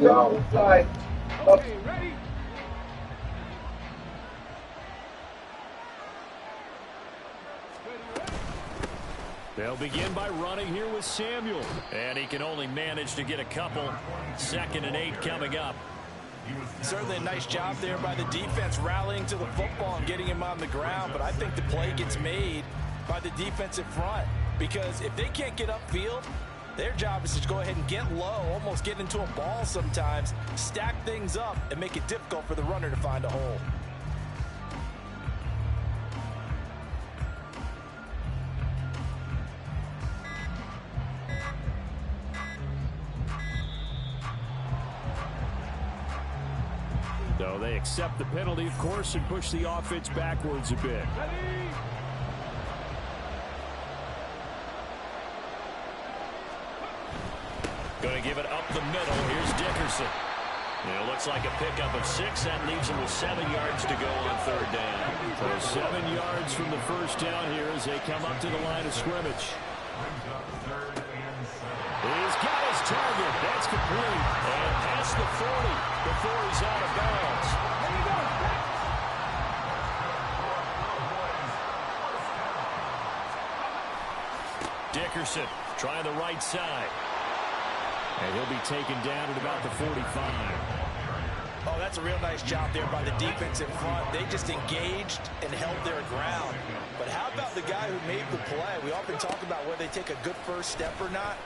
outside. Okay, ready? They'll begin by running here with Samuel. And he can only manage to get a couple. 2nd and 8 coming up. Certainly a nice job there by the defense rallying to the football and getting him on the ground. But I think the play gets made by the defensive front. Because if they can't get upfield, their job is to go ahead and get low, almost get into a ball sometimes, stack things up, and make it difficult for the runner to find a hole. So they accept the penalty, of course, and push the offense backwards a bit. Ready? Going to give it up the middle. Here's Dickerson. It looks like a pickup of 6. That leaves him with 7 yards to go on 3rd down. So 7 yards from the first down here as they come up to the line of scrimmage. He's got his target. That's complete. And past the 40 before he's out of bounds. Dickerson trying the right side. And he'll be taken down at about the 45. Oh, that's a real nice job there by the defense in front. They just engaged and held their ground. But how about the guy who made the play? We often talk about whether they take a good first step or not.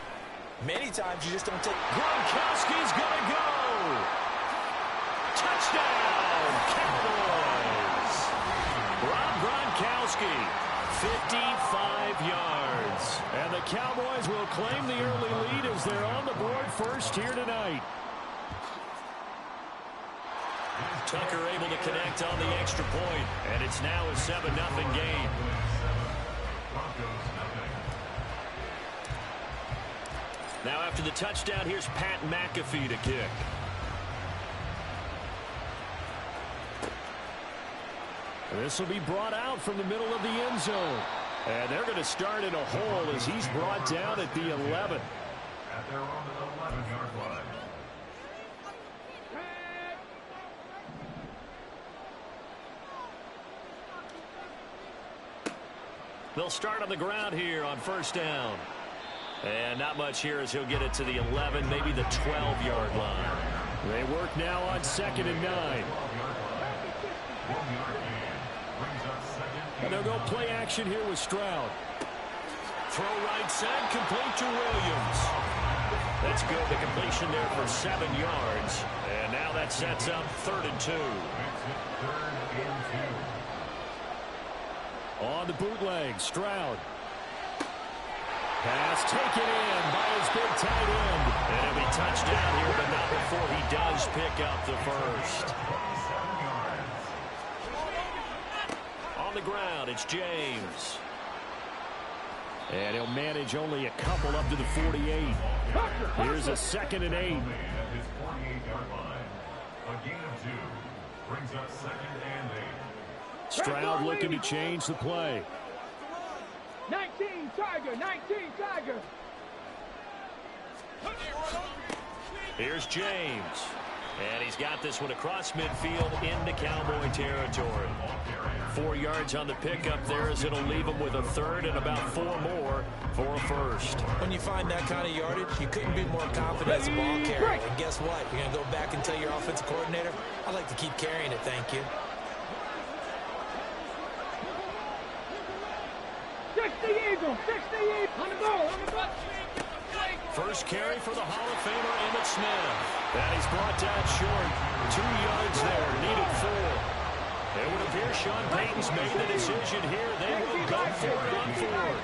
Many times you just don't take. Gronkowski's going to go. Touchdown, Cowboys. Rob Gronkowski, 55 yards. And the Cowboys will claim the early lead as they're on the board first here tonight. Tucker able to connect on the extra point, and it's now a 7-0 game. Now after the touchdown, here's Pat McAfee to kick. This will be brought out from the middle of the end zone. And they're going to start in a hole as he's brought down at the 11. At their own 11-yard line. They'll start on the ground here on 1st down. And not much here as he'll get it to the 11, maybe the 12-yard line. They work now on 2nd and 9. And they'll go play action here with Stroud. Throw right side, complete to Williams. That's good. The completion there for 7 yards. And now that sets up 3rd and 2. On the bootleg, Stroud. Pass taken in by his big tight end. And he'll be touchdown here, but not before he does pick up the first. On the ground, it's James. And he'll manage only a couple up to the 48. Here's a 2nd and 8. At his 48-yard line. A gain of 2 brings up 2nd and 8. Stroud looking to change the play. 19 Tiger, 19 Tiger. Here's James. And he's got this one across midfield into Cowboy territory. 4 yards on the pickup there as it'll leave him with a 3rd and about 4 more for a first. When you find that kind of yardage, you couldn't be more confident as a ball carrier. And guess what? You're going to go back and tell your offensive coordinator, I'd like to keep carrying it, thank you. 60 Eagle, 60 Eagle. On the ball, on the ball. First carry for the Hall of Famer Emmitt Smith. And he's brought down short. 2 yards there, needed 4. It would appear Sean Payton's made the decision here. They will go for it on 4th.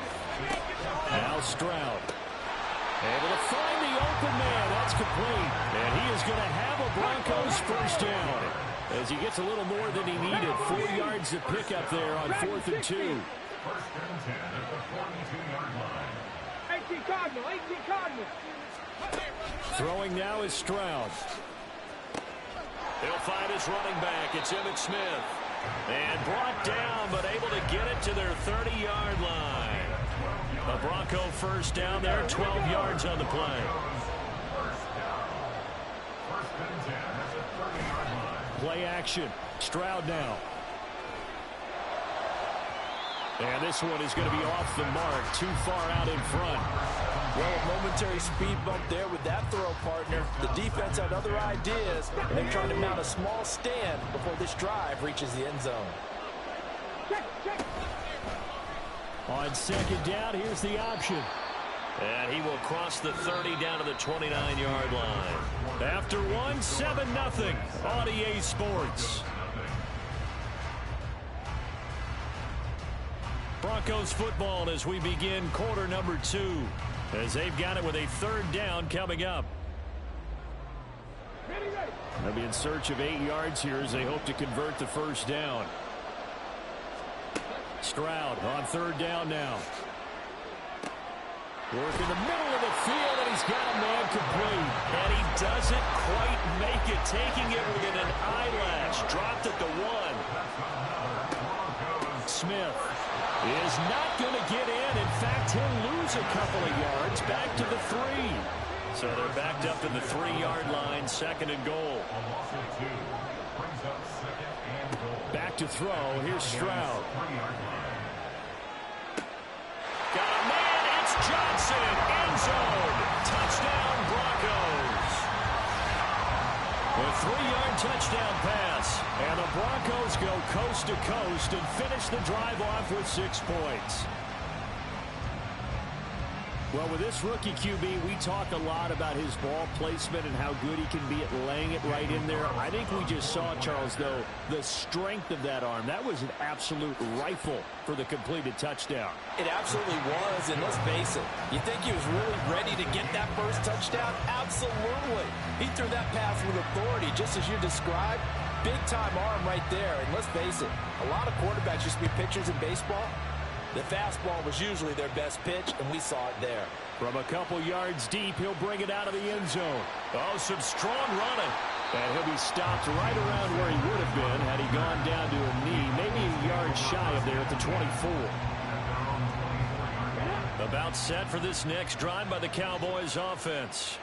Now Stroud. Able to find the open man. That's complete. And he is going to have a Broncos first down. As he gets a little more than he needed. 4 yards to pick up there on 4th and 2. First and 10 at the 42-yard line. 18 Cardinal, 18 Cardinal. Throwing now is Stroud. He'll find his running back. It's Emmitt Smith. And brought down, but able to get it to their 30-yard line. A Bronco first down there, 12 yards on the play. First Play action. Stroud now. And this one is going to be off the mark, too far out in front. Well, a momentary speed bump there with that throw, partner. The defense had other ideas, and they're trying to mount a small stand before this drive reaches the end zone. On second down, here's the option. And he will cross the 30 down to the 29-yard line. After one, 7-0 on EA Sports. Broncos football as we begin quarter number 2. As they've got it with a third down coming up. They'll be in search of 8 yards here as they hope to convert the first down. Stroud on third down now. Work in the middle of the field, and he's got a man complete. And he doesn't quite make it, taking it within an eyelash. Dropped at the 1. Smith is not going to get in. In fact, he'll lose a couple of yards back to the 3. So they're backed up to the 3-yard line, second and goal. Back to throw. Here's Stroud. Got a man. It's Johnson. End zone. Touchdown, Broncos. A 3-yard touchdown pass. And the Broncos go coast to coast and finish the drive off with 6 points. Well, with this rookie QB, we talk a lot about his ball placement and how good he can be at laying it right in there. I think we just saw, Charles, though, the strength of that arm. That was an absolute rifle for the completed touchdown. It absolutely was, and let's face it, you think he was really ready to get that first touchdown? Absolutely. He threw that pass with authority, just as you described. Big-time arm right there, and let's face it, a lot of quarterbacks used to be pitchers in baseball. The fastball was usually their best pitch, and we saw it there. From a couple yards deep, he'll bring it out of the end zone. Oh, some strong running. And he'll be stopped right around where he would have been had he gone down to a knee, maybe a yard shy of there at the 24. About set for this next drive by the Cowboys offense.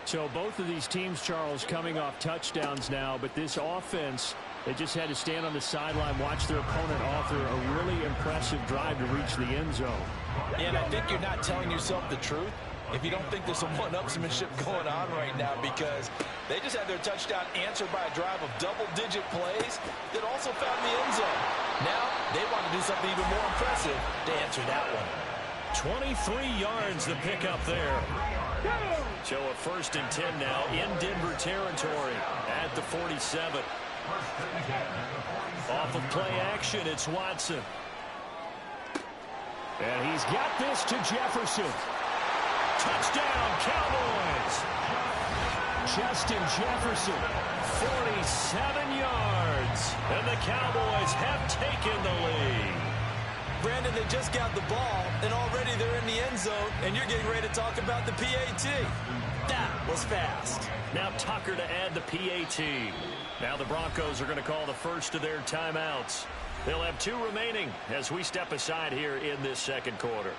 So both of these teams, Charles, coming off touchdowns now, but this offense, they just had to stand on the sideline, watch their opponent author a really impressive drive to reach the end zone. Yeah, and I think you're not telling yourself the truth if you don't think there's some one-upsmanship going on right now, because they just had their touchdown answered by a drive of double-digit plays that also found the end zone. Now they want to do something even more impressive to answer that one. 23 yards the pickup there. So a 1st and 10 now in Denver territory at the 47. Off of play action, it's Watson. And he's got this to Jefferson. Touchdown, Cowboys. Justin Jefferson, 47 yards. And the Cowboys have taken the lead. Brandon, they just got the ball, and already they're in the end zone, and you're getting ready to talk about the PAT. That was fast. Now Tucker to add the PAT. Now the Broncos are going to call the first of their timeouts. They'll have 2 remaining as we step aside here in this second quarter.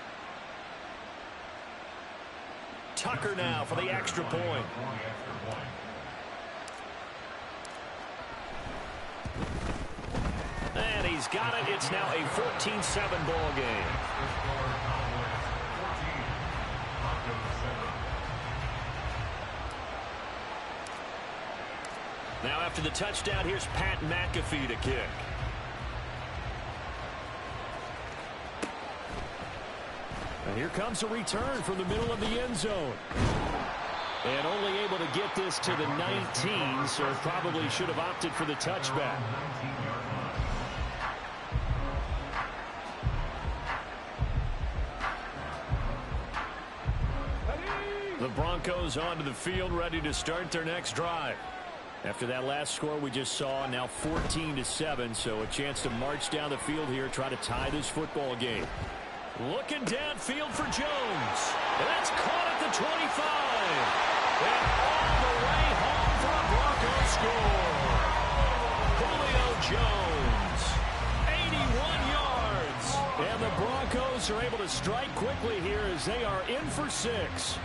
Tucker now for the extra point. And he's got it. It's now a 14-7 ball game. Now after the touchdown, here's Pat McAfee to kick. And here comes a return from the middle of the end zone. And only able to get this to the 19, so probably should have opted for the touchback. The Broncos onto the field, ready to start their next drive. After that last score we just saw, now 14-7, so a chance to march down the field here, try to tie this football game. Looking downfield for Jones. And that's caught at the 25. And all the way home for a Broncos score. Julio Jones, 81 yards. And the Broncos are able to strike quickly here as they are in for 6.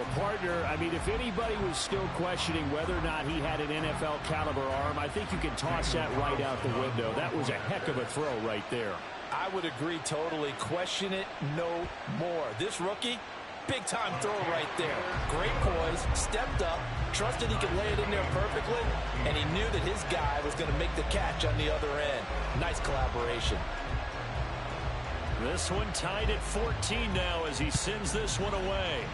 Well, partner, I mean, if anybody was still questioning whether or not he had an NFL caliber arm, I think you can toss that right out the window. That was a heck of a throw right there. I would agree totally. Question it no more. This rookie, big-time throw right there. Great poise, stepped up, trusted he could lay it in there perfectly, and he knew that his guy was going to make the catch on the other end. Nice collaboration. This one tied at 14 now as he sends this one away.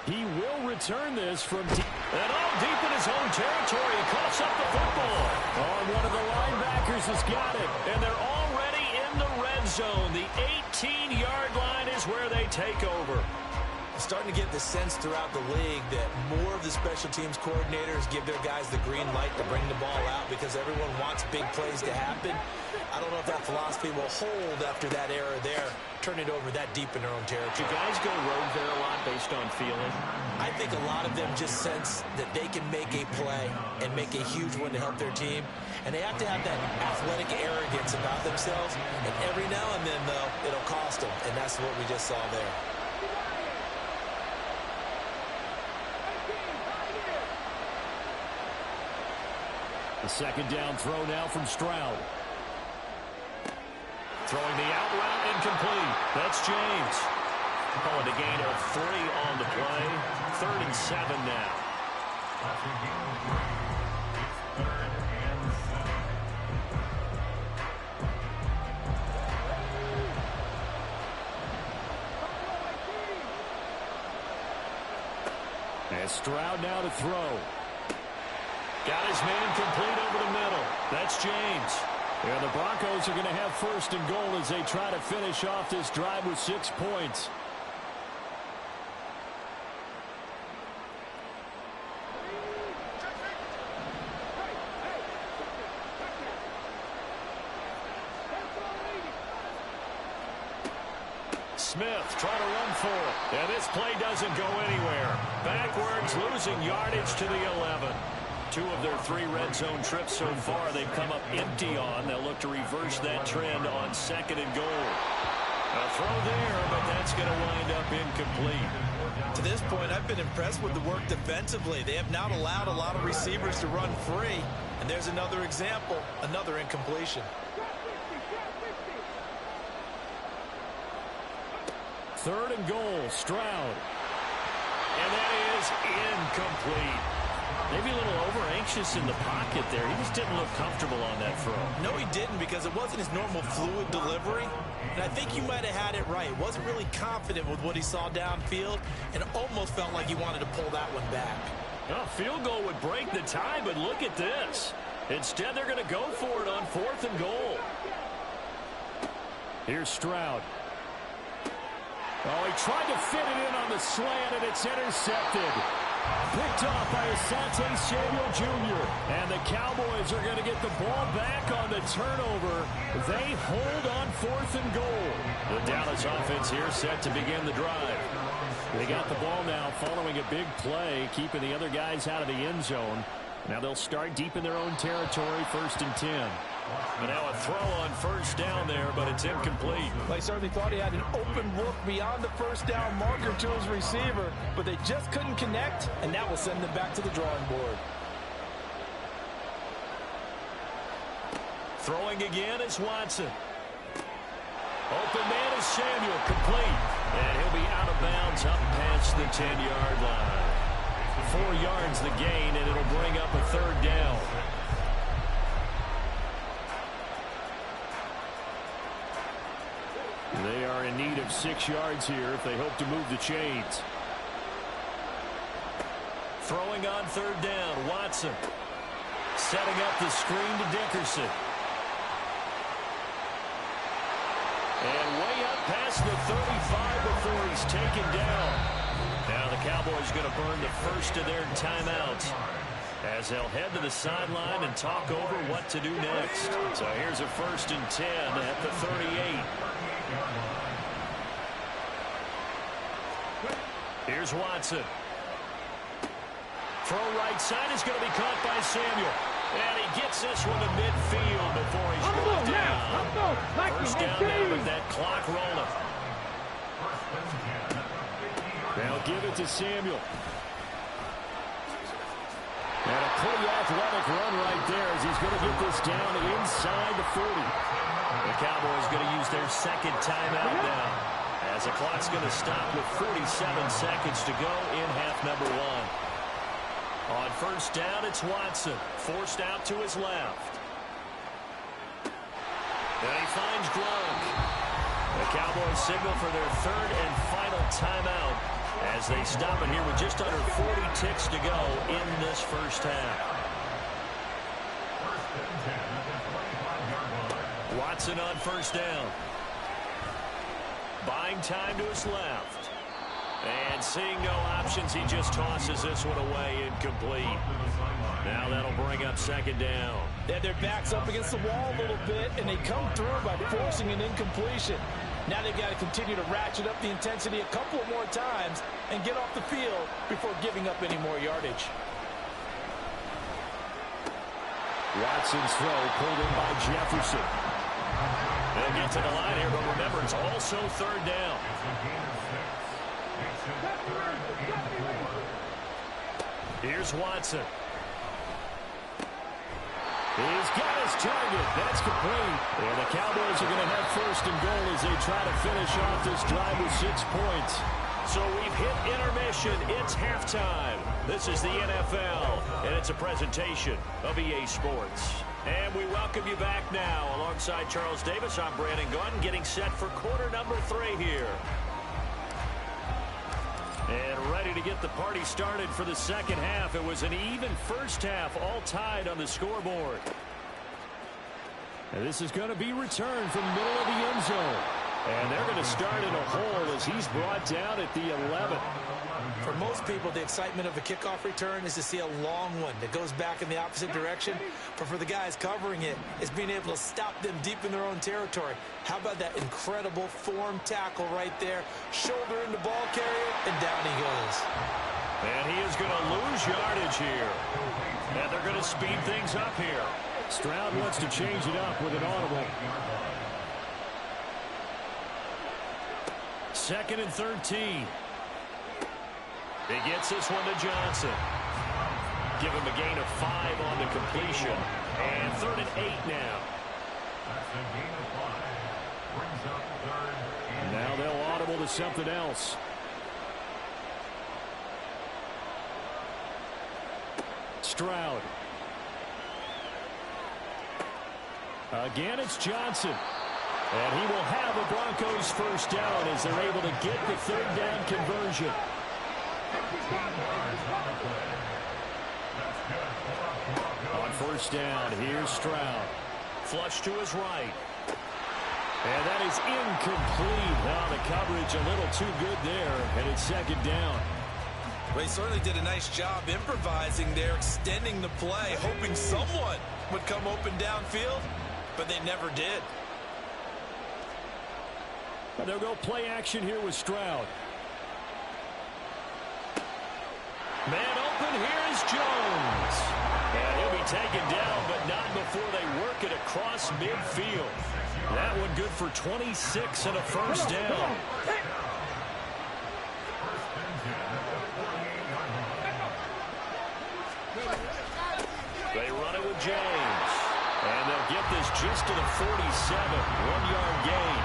He will return this from deep. And all deep in his own territory. He coughs up the football. Oh, and one of the linebackers has got it. And they're already in the red zone. The 18-yard line is where they take over. Starting to get the sense throughout the league that more of the special teams coordinators give their guys the green light to bring the ball out because everyone wants big plays to happen. I don't know if that philosophy will hold after that error there. Turn it over that deep in their own territory. Do guys go rogue there a lot based on feeling? I think a lot of them just sense that they can make a play and make a huge one to help their team. And they have to have that athletic arrogance about themselves. And every now and then, though, it'll cost them. And that's what we just saw there. The second down throw now from Stroud. Throwing the out route incomplete. That's James. Calling a gain of 3 on the play. 3rd and 7 now. After a gain of 3, it's 3rd and 7. And Stroud now to throw. Got his man complete over the middle. That's James. And the Broncos are going to have 1st and goal as they try to finish off this drive with 6 points. Smith trying to run for it. And this play doesn't go anywhere. Backwards, losing yardage to the 11. 2 of their 3 red zone trips so far they've come up empty on. They'll look to reverse that trend on 2nd and goal. A throw there, but that's going to wind up incomplete. To this point, I've been impressed with the work defensively. They have not allowed a lot of receivers to run free. And there's another example, another incompletion. 3rd and goal, Stroud. And that is incomplete. Maybe a little over-anxious in the pocket there. He just didn't look comfortable on that throw. No, he didn't because it wasn't his normal fluid delivery. And I think you might have had it right. Wasn't really confident with what he saw downfield and almost felt like he wanted to pull that one back. A field goal would break the tie, but look at this. Instead, they're going to go for it on 4th and goal. Here's Stroud. Oh, he tried to fit it in on the slant, and it's intercepted. Picked off by Asante Samuel Jr. And the Cowboys are going to get the ball back on the turnover. They hold on 4th and goal. The Dallas offense here set to begin the drive. They got the ball now following a big play, keeping the other guys out of the end zone. Now they'll start deep in their own territory, 1st and 10. And now a throw on 1st down there, but it's incomplete. They certainly thought he had an open look beyond the 1st down marker to his receiver, but they just couldn't connect, and that will send them back to the drawing board. Throwing again is Watson. Open man is Samuel, complete. And he'll be out of bounds up past the 10-yard line. 4 yards the gain, and it'll bring up a 3rd down. They are in need of 6 yards here if they hope to move the chains. Throwing on 3rd down, Watson. Setting up the screen to Dickerson. And way up past the 35 before he's taken down. Now the Cowboys going to burn the first of their timeouts as they'll head to the sideline and talk over what to do next. So here's a 1st and 10 at the 38. Here's Watson. Throw right side is going to be caught by Samuel. And he gets this one to midfield before he's brought down. 1st down now with that clock rolling. They'll give it to Samuel. And a pretty athletic run right there as he's going to get this down inside the 40. The Cowboys going to use their second timeout now, as the clock's going to stop with 47 seconds to go in half number one. On first down, it's Watson, forced out to his left. And he finds Gronk. The Cowboys signal for their third and final timeout as they stop it here with just under 40 ticks to go in this first half. Watson on first down. Buying time to his left. And seeing no options, he just tosses this one away incomplete. Now that'll bring up second down. They had their backs up against the wall a little bit, and they come through by forcing an incompletion. Now they've got to continue to ratchet up the intensity a couple of more times and get off the field before giving up any more yardage. Watson's throw pulled in by Jefferson. They'll get to the line here, but remember, it's also third down. Here's Watson. He's got his target. That's complete. And the Cowboys are going to have first and goal as they try to finish off this drive with 6 points. So we've hit intermission. It's halftime. This is the NFL, and it's a presentation of EA Sports. And we welcome you back now. Alongside Charles Davis, I'm Brandon Gaudin, getting set for quarter number 3 here. And ready to get the party started for the second half. It was an even first half, all tied on the scoreboard. And this is going to be returned from the middle of the end zone. And they're going to start in a hole as he's brought down at the 11. For most people, the excitement of a kickoff return is to see a long one that goes back in the opposite direction. But for the guys covering it, it's being able to stop them deep in their own territory. How about that incredible form tackle right there? Shoulder in the ball carrier, and down he goes. And he is going to lose yardage here. And they're going to speed things up here. Stroud wants to change it up with an audible. 2nd and 13. He gets this one to Johnson. Give him a gain of 5 on the completion. And 3rd and 8 now. That's a gain of 5. Brings up 3rd and now 8. they'll audible to something else. Stroud. Again, it's Johnson. And he will have a Broncos first down as they're able to get the 3rd down conversion. On first down, here's Stroud. Flush to his right. And that is incomplete. Now the coverage a little too good there, and it's 2nd down. Well, he certainly did a nice job improvising there, extending the play, hoping someone would come open downfield, but they never did. And they'll go play action here with Stroud. Man open, here is Jones. And he'll be taken down, but not before they work it across midfield. That one good for 26 and a first down. They run it with James. And they'll get this just to the 47. 1-yard gain.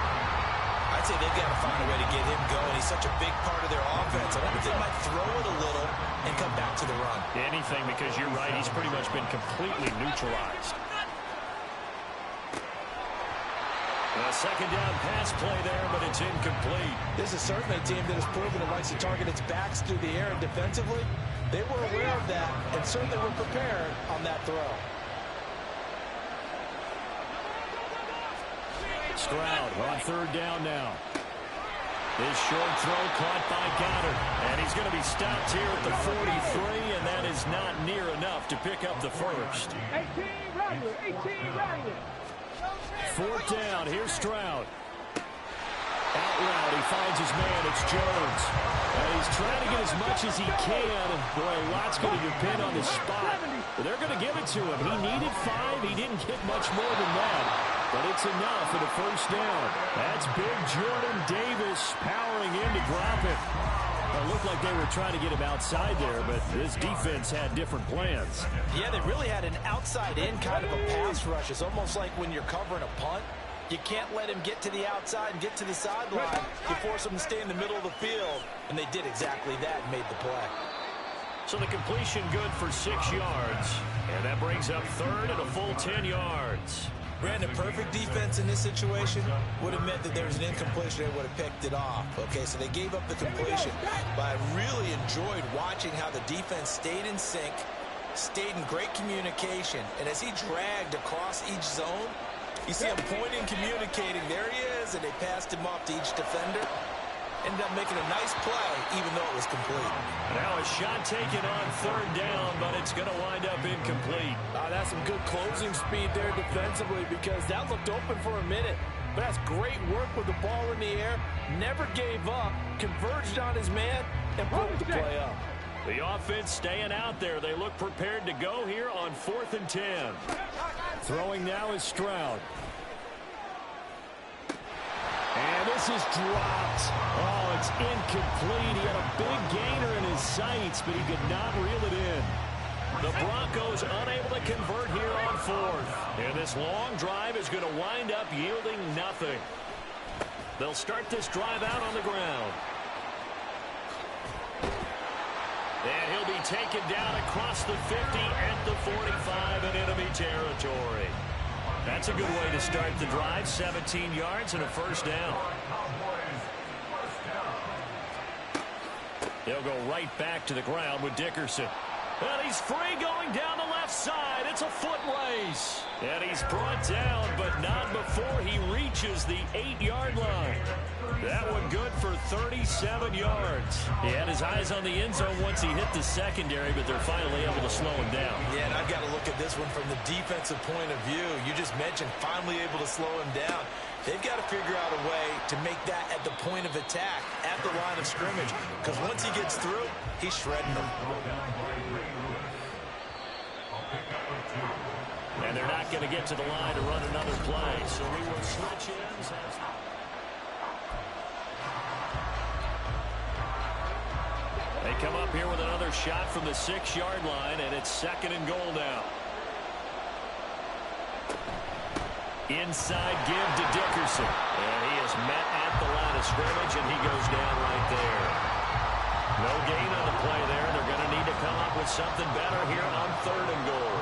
I'd say they've got to find a way to get him going. He's such a big part of their offense. I wonder if they might throw it a little and come back to the run. Anything, because you're right, he's pretty much been completely neutralized. A 2nd down pass play there, but it's incomplete. This is certainly a team that has proven it likes to target its backs through the air, and defensively, they were aware of that and certainly were prepared on that throw. Stroud on 3rd down now. This short throw caught by Goddard. And he's going to be stopped here at the 43, and that is not near enough to pick up the first. 18 Rattler, 18 Rattler. 4th down, here's Stroud. Out route, he finds his man, it's Jones. And he's trying to get as much as he can, and boy, a lot's going to depend on the spot. But they're going to give it to him. He needed 5, he didn't get much more than that. but it's enough for the first down. That's big Jordan Davis powering in to drop it. It looked like they were trying to get him outside there, but this defense had different plans. Yeah, they really had an outside-in kind of a pass rush. It's almost like when you're covering a punt. You can't let him get to the outside and get to the sideline. You force him to stay in the middle of the field, and they did exactly that and made the play. So the completion good for 6 yards, and that brings up third and a full 10 yards. Brandon, perfect defense in this situation would have meant that there was an incompletion. They would have picked it off. Okay, so they gave up the completion. But I really enjoyed watching how the defense stayed in sync, stayed in great communication. And as he dragged across each zone, you see him pointing, communicating. There he is, and they passed him off to each defender. Ended up making a nice play, even though it was complete. Now a shot taken on third down, but it's going to wind up incomplete. That's some good closing speed there defensively, because that looked open for a minute. But that's great work with the ball in the air. Never gave up, converged on his man, and broke the play up. The offense staying out there. They look prepared to go here on 4th and 10. Throwing now is Stroud. And this is dropped. Oh, it's incomplete. He had a big gainer in his sights, but he could not reel it in. The Broncos unable to convert here on 4th. And this long drive is going to wind up yielding nothing. They'll start this drive out on the ground. And he'll be taken down across the 50 at the 45 in enemy territory. That's a good way to start the drive. 17 yards and a first down. They'll go right back to the ground with Dickerson. And he's free going down the left side. It's a foot race. And he's brought down, but not before he reaches the 8-yard line. That one good for 37 yards. He had his eyes on the end zone once he hit the secondary, but they're finally able to slow him down. Yeah, and I've got to look at this one from the defensive point of view. You just mentioned finally able to slow him down. They've got to figure out a way to make that at the point of attack, at the line of scrimmage, because once he gets through, he's shredding them. And they're not going to get to the line to run another play, so we will switch ends. They come up here with another shot from the 6-yard line, and it's 2nd and goal now. Inside give to Dickerson. And he is met at the line of scrimmage, and he goes down right there. No gain on the play there. They're going to need to come up with something better here on 3rd and goal.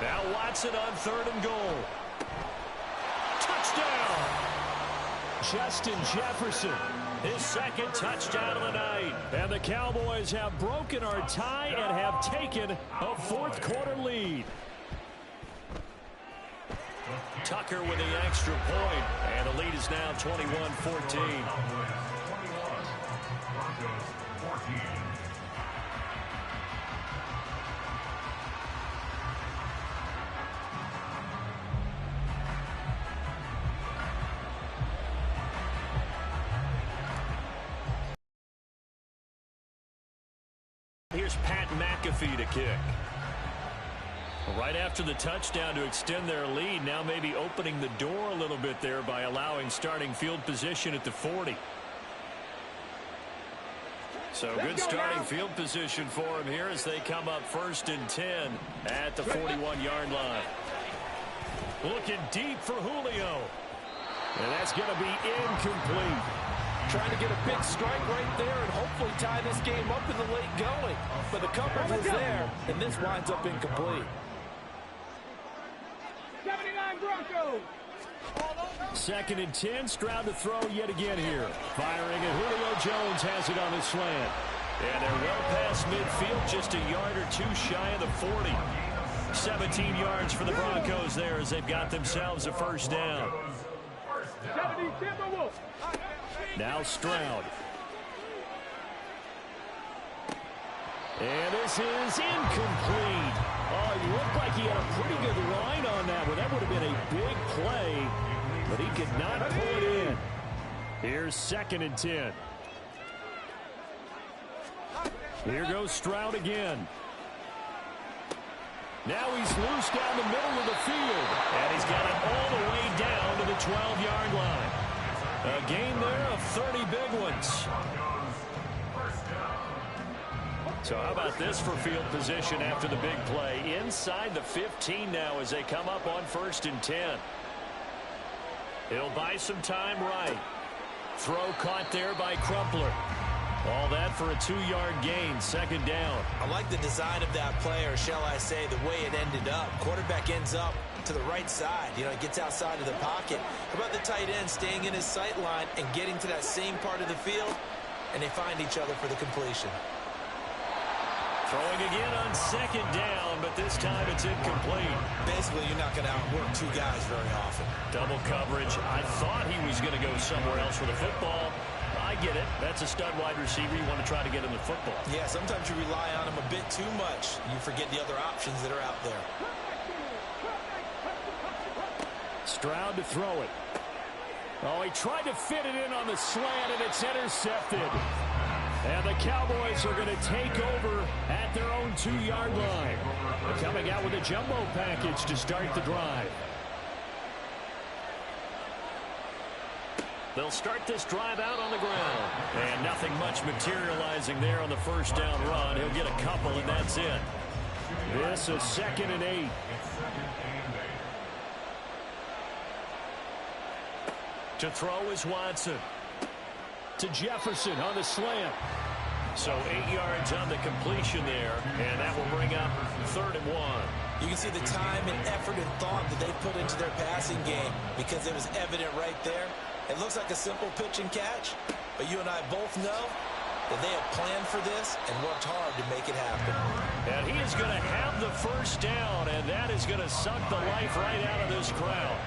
Now Watson on 3rd and goal. Touchdown! Justin Jefferson, his 2nd touchdown of the night. And the Cowboys have broken our tie and have taken a 4th quarter lead. Tucker with the extra point, and the lead is now 21-14. Here's Pat McAfee to kick. Right after the touchdown to extend their lead, now maybe opening the door a little bit there by allowing starting field position at the 40. So good starting field position for him here as they come up 1st and 10 at the 41-yard line. Looking deep for Julio. And that's going to be incomplete. Trying to get a big strike right there and hopefully tie this game up in the late going. But the coverage was there, and this winds up incomplete. 79 Broncos. 2nd and 10. Stroud to throw yet again here. Firing, and Julio Jones has it on the slant. And they're well past midfield, just a yard or two shy of the 40. 17 yards for the Broncos there as they've got themselves a first down. Now Stroud. And this is incomplete. Oh, he looked like he had a pretty good line on that one. That would have been a big play, but he could not pull it in. Here's 2nd and 10. Here goes Stroud again. Now he's loose down the middle of the field. And he's got it all the way down to the 12-yard line. A gain there of 30 big ones. So how about this for field position after the big play? Inside the 15 now as they come up on 1st and 10. He'll buy some time right. Throw caught there by Crumpler. All that for a 2-yard gain, 2nd down. I like the design of that play, or shall I say the way it ended up. Quarterback ends up to the right side. You know, he gets outside of the pocket. How about the tight end staying in his sight line and getting to that same part of the field? And they find each other for the completion. Throwing again on 2nd down, but this time it's incomplete. Basically, you're not going to outwork 2 guys very often. Double coverage. I thought he was going to go somewhere else with the football. I get it. That's a stud wide receiver. You want to try to get him the football. Yeah, sometimes you rely on him a bit too much. You forget the other options that are out there. Stroud to throw it. Oh, he tried to fit it in on the slant, and it's intercepted. And the Cowboys are going to take over at their own 2-yard line. They're coming out with a jumbo package to start the drive. They'll start this drive out on the ground. And nothing much materializing there on the 1st down run. He'll get a couple, and that's it. This is 2nd and 8. To throw is Watson. To Jefferson on the slant. So 8 yards on the completion there, and that will bring up 3rd and 1. You can see the time and effort and thought that they put into their passing game because it was evident right there. It looks like a simple pitch and catch, but you and I both know that they have planned for this and worked hard to make it happen. And he is going to have the 1st down, and that is going to suck the life right out of this crowd.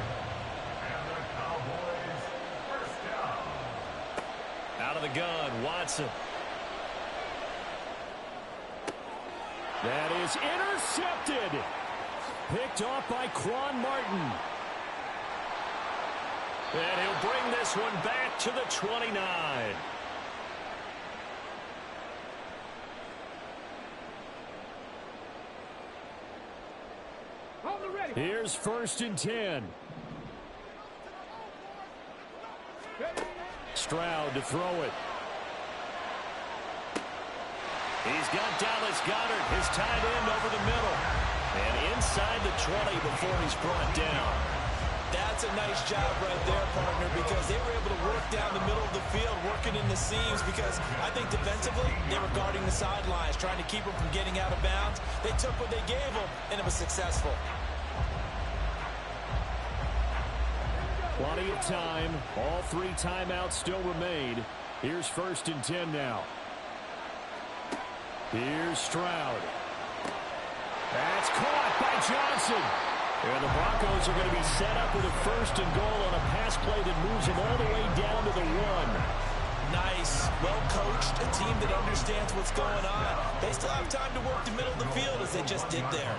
Out of the gun, Watson. That is intercepted. Picked off by Quan Martin. And he'll bring this one back to the 29. Here's 1st and 10. Stroud to throw it. He's got Dallas Goedert, his tight end, over the middle. And inside the 20 before he's brought down. That's a nice job right there, partner, because they were able to work down the middle of the field, working in the seams, because I think defensively they were guarding the sidelines, trying to keep them from getting out of bounds. They took what they gave them, and it was successful. Plenty of time. All 3 timeouts still remain. Here's 1st and 10 now. Here's Stroud. That's caught by Johnson. And the Broncos are going to be set up with a 1st and goal on a pass play that moves them all the way down to the 1. Nice. Well coached. A team that understands what's going on. They still have time to work the middle of the field as they just did there.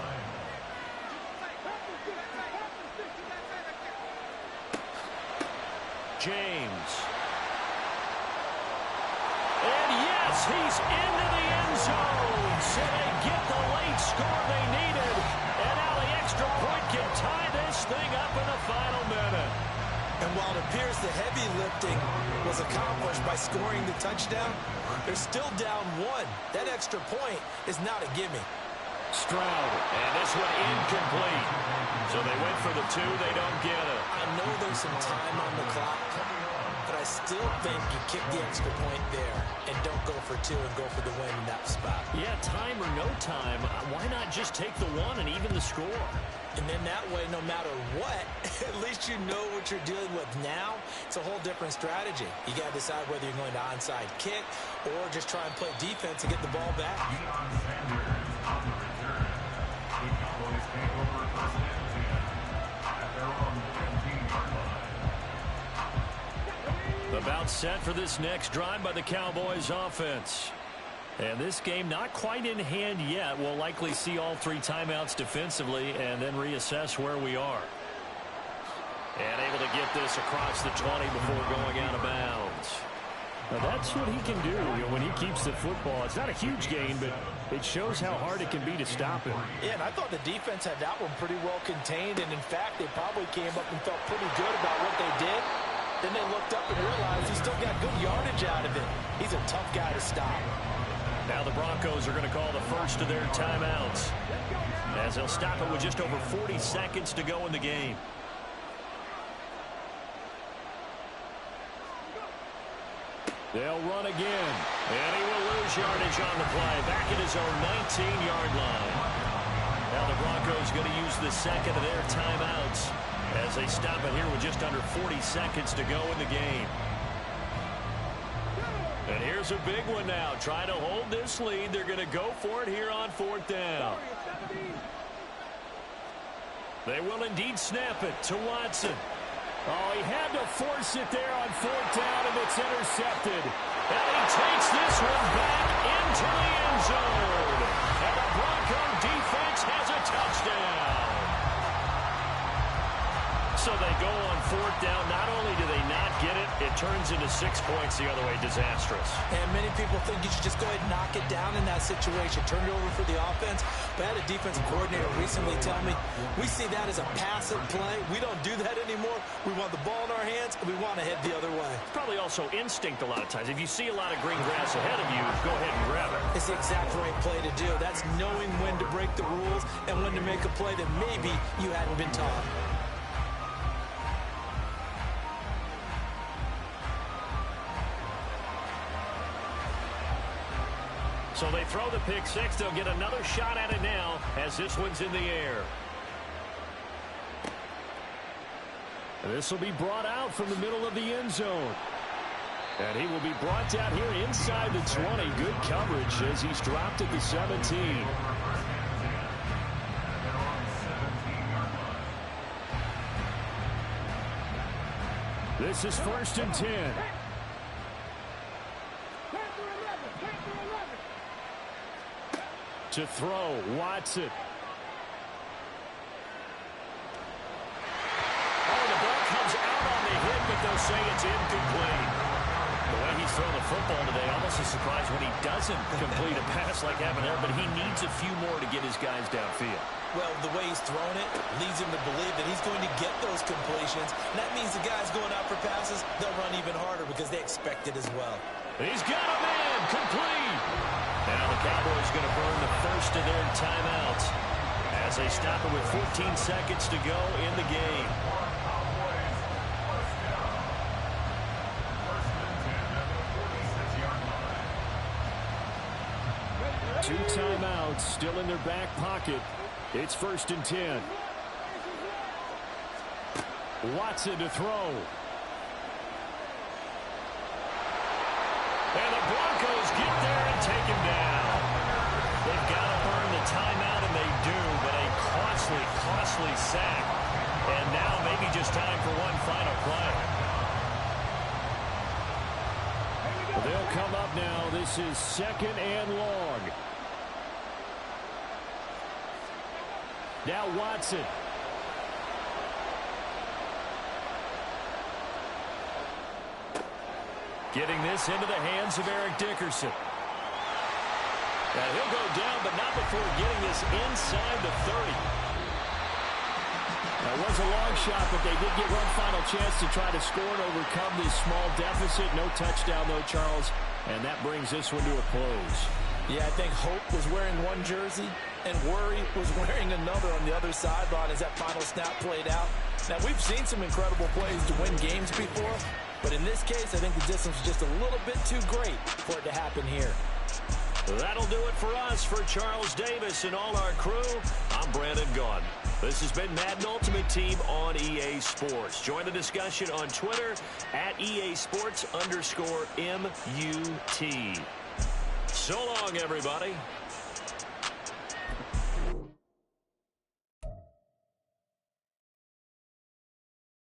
James. And yes, he's into the end zone. So they get the late score they needed. And now the extra point can tie this thing up in the final minute. And while it appears the heavy lifting was accomplished by scoring the touchdown, they're still down 1. That extra point is not a gimme. Stroud, and this one incomplete. So they went for the 2, they don't get it. I know there's some time on the clock, but I still think you kick the extra point there and don't go for 2 and go for the win in that spot. Yeah, time or no time, why not just take the 1 and even the score? And then that way, no matter what, at least you know what you're dealing with now. It's a whole different strategy. You got to decide whether you're going to onside kick or just try and play defense and get the ball back. About set for this next drive by the Cowboys offense. And this game not quite in hand yet. We'll likely see all 3 timeouts defensively and then reassess where we are. And able to get this across the 20 before going out of bounds. Now that's what he can do, when he keeps the football. It's not a huge gain, but it shows how hard it can be to stop him. Yeah, and I thought the defense had that one pretty well contained, and in fact, they probably came up and felt pretty good about what they did. Then they looked up and realized he still got good yardage out of it. He's a tough guy to stop. Now the Broncos are going to call the first of their timeouts, as they'll stop it with just over 40 seconds to go in the game. They'll run again, and he will lose yardage on the play, back at his own 19-yard line. Now the Broncos going to use the second of their timeouts as they stop it here with just under 40 seconds to go in the game. And here's a big one now. Trying to hold this lead. They're going to go for it here on fourth down. They will indeed snap it to Watson. Oh, he had to force it there on fourth down, and it's intercepted. And he takes this one back into the end zone. And the Bronco defense has a touchdown. So they go on fourth down. Not only do they not get it, it turns into 6 points the other way. Disastrous. And many people think you should just go ahead and knock it down in that situation. Turn it over for the offense. But I had a defensive coordinator recently tell me, we see that as a passive play. We don't do that anymore. We want the ball in our hands, and we want to head the other way. It's probably also instinct a lot of times. If you see a lot of green grass ahead of you, go ahead and grab it. It's the exact right play to do. That's knowing when to break the rules and when to make a play that maybe you hadn't been taught. So they throw the pick six. They'll get another shot at it now as this one's in the air. This will be brought out from the middle of the end zone. And he will be brought down here inside the 20. Good coverage as he's dropped at the 17. This is 1st and 10. To throw, Watson. Oh, the ball comes out on the hit, but they'll say it's incomplete. The way he's thrown the football today, almost a surprise when he doesn't complete a pass like happened there, but he needs a few more to get his guys downfield. Well, the way he's thrown it leads him to believe that he's going to get those completions. And that means the guys going out for passes, they'll run even harder because they expect it as well. He's got a man, complete. Now the Cowboys going to burn the first of their timeouts as they stop it with 14 seconds to go in the game. Two timeouts still in their back pocket. It's 1st and 10. Watson to throw. And the Broncos get there and take him down. They've got to burn the timeout, and they do, but a costly sack. And now maybe just time for one final play. They'll come up now. This is 2nd and long. Now Watson. Getting this into the hands of Eric Dickerson. Now he'll go down, but not before getting this inside the 30. That was a long shot, but they did get one final chance to try to score and overcome this small deficit. No touchdown, though, Charles, and that brings this one to a close. Yeah, I think Hope was wearing one jersey, and Worry was wearing another on the other sideline as that final snap played out. Now, we've seen some incredible plays to win games before, but in this case, I think the distance was just a little bit too great for it to happen here. That'll do it for us. For Charles Davis and all our crew, I'm Brandon Gaudin. This has been Madden Ultimate Team on EA Sports. Join the discussion on Twitter at EA Sports_MUT. So long, everybody.